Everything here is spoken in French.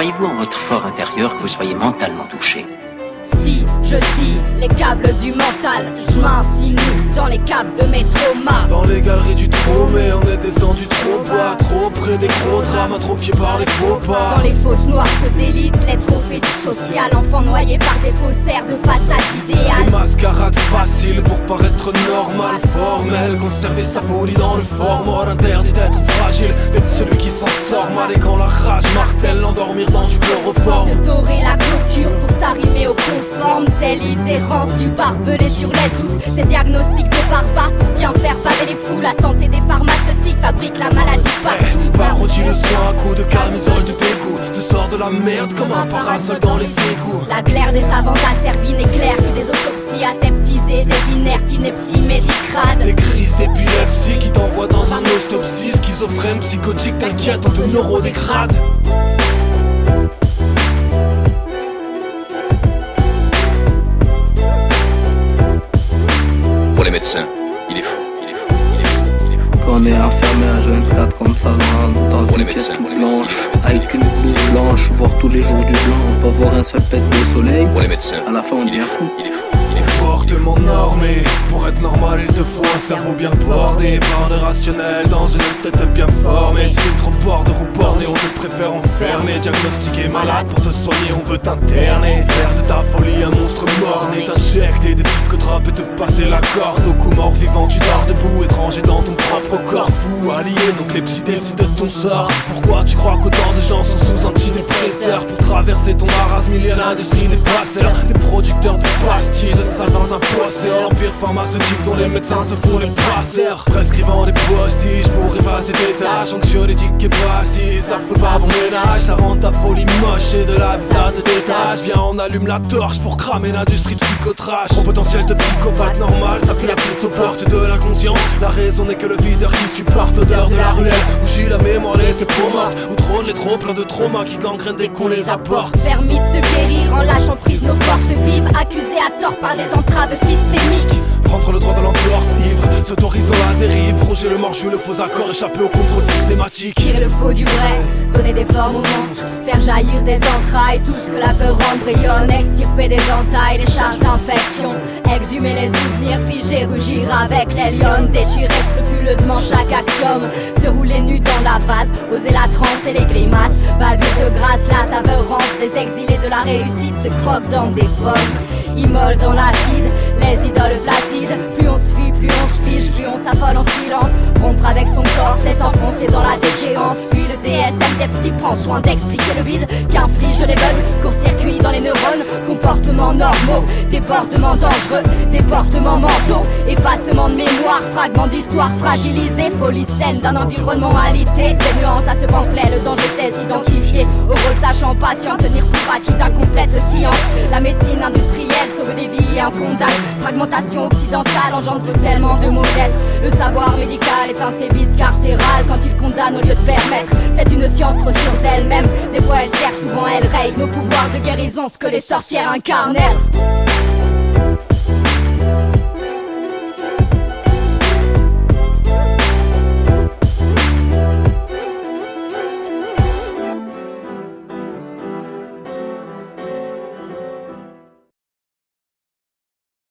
Croyez-vous en votre fort intérieur que vous soyez mentalement touché? Si je scie les câbles du mental, je m'insinue dans les caves de mes traumas. Dans les galeries du trop, mais on est descendu trop bas, trop près des gros drames, atrophiés par les faux pas. Dans les fosses noires se délitent les trophées du social. Enfants noyés par des faussaires de façade idéale. Des mascarades faciles pour paraître normal, formel. Conserver sa folie dans le format, interdit d'être fragile, d'être celui qui s'en sort mal. Et quand la rage martèle, l'endormir dans du chloroforme. Se dorer la clôture pour s'arriver au conforme. Telle itérance du barbelé sur les doutes. Des diagnostics de barbares pour bien faire baver les fous. La santé des pharmaceutiques fabrique la maladie partout. Parodie le soin à coups de camisole de dégoût. Tu sors de la merde comme un parasol dans les égouts. La glaire des savants asservis n'éclaire que des autopsies aseptisées. Des inertes inepties médicrades. Des crises d'épilepsie qui t'envoient dans un ostopsie. Schizophrène, psychotique, t'inquiète, on te neurodégrade. Pour les médecins, il est fou. Quand on est enfermé à 24 comme ça dans une pièce toute blanche, avec une blouse blanche, voir tous les jours du blanc, pas voir un seul pet de soleil, Pour les médecins, à la fin on devient fou. Comportement normé, pour être normal il te faut un cerveau bien bordé. Bordé rationnel dans une tête bien formée. Si t'es trop border ou borné, on te préfère enfermer. Diagnostiqué malade, pour te soigner on veut t'interner. Faire de ta folie un monstre mort-né, t'injecter des psychotropes et te passer la corde. Au coup mort vivant tu dors debout, étranger dans ton propre corps. Fou, allié, donc les psy décident de ton sort. Pourquoi tu crois qu'autant de gens sont sous antidépresseurs? Pour traverser ton marasme il y a l'industrie des passeurs, des producteurs de pastilles, de salles dans un poster. L'empire pharmaceutique dont les médecins se font les passeurs, prescrivant des postiches pour effacer tes tâches. Anxiolytiques et pastilles, ça fait pas bon ménage. Ça rend ta folie moche et de la visage de détache. Viens on allume la torche pour cramer l'industrie psychotrash. Ton potentiel de psychopathe normal, ça pue la pisse aux portes de l'inconscience. La raison n'est que le videur qui supporte l'odeur de la ruelle. Où j'ai la mémoire laissée pour morte, où trône les trop pleins de traumas qui gangrènent dès qu'on les apporte. Permis de se guérir en lâchant prise nos forces vives. Accusés à tort par des entraves systémiques. Prendre le droit de l'entorse ivre, s'autorisant la dérive. Roger le mort, jouer le faux accord, échapper au contrôle systématique. Tirer le faux du vrai, donner des formes aux monstres. Faire jaillir des entrailles, tout ce que la peur embrayonne. Extirper des entailles, les charges d'infection. Exhumer les souvenirs, figer, rugir avec les lions. Déchirer scrupuleusement chaque axiome. Se rouler nu dans la vase, oser la transe et les grimaces. Bavure de grâce, la saveur rance. Des exilés de la réussite se croquent dans des pommes. Immole dans l'acide, les idoles placides. Plus on se fuit, plus on se fiche, plus on s'affole en silence. Rompre avec son corps, c'est s'enfoncer dans la déchéance. Puis le DSM des psy prend soin d'expliquer le vide qu'inflige les bugs, court-circuit dans les neurones. Comportements normaux, débordements dangereux, déportements mentaux, effacement de mémoire, fragments d'histoire fragilisés. Folie saine d'un environnement alité. Des nuances à ce pamphlet, le danger c'est s'identifier au rôle sachant patient, tenir pour acquis d'incomplète science. La médecine industrielle sauve des vies incondamnables. Fragmentation occidentale engendre tellement de maux d'être. Le savoir médical est un sévice carcéral quand il condamne au lieu de permettre. C'est une science trop sûre d'elle-même. Des fois elle sert, souvent elle raye nos pouvoirs de guérison, ce que les sorcières incarnent.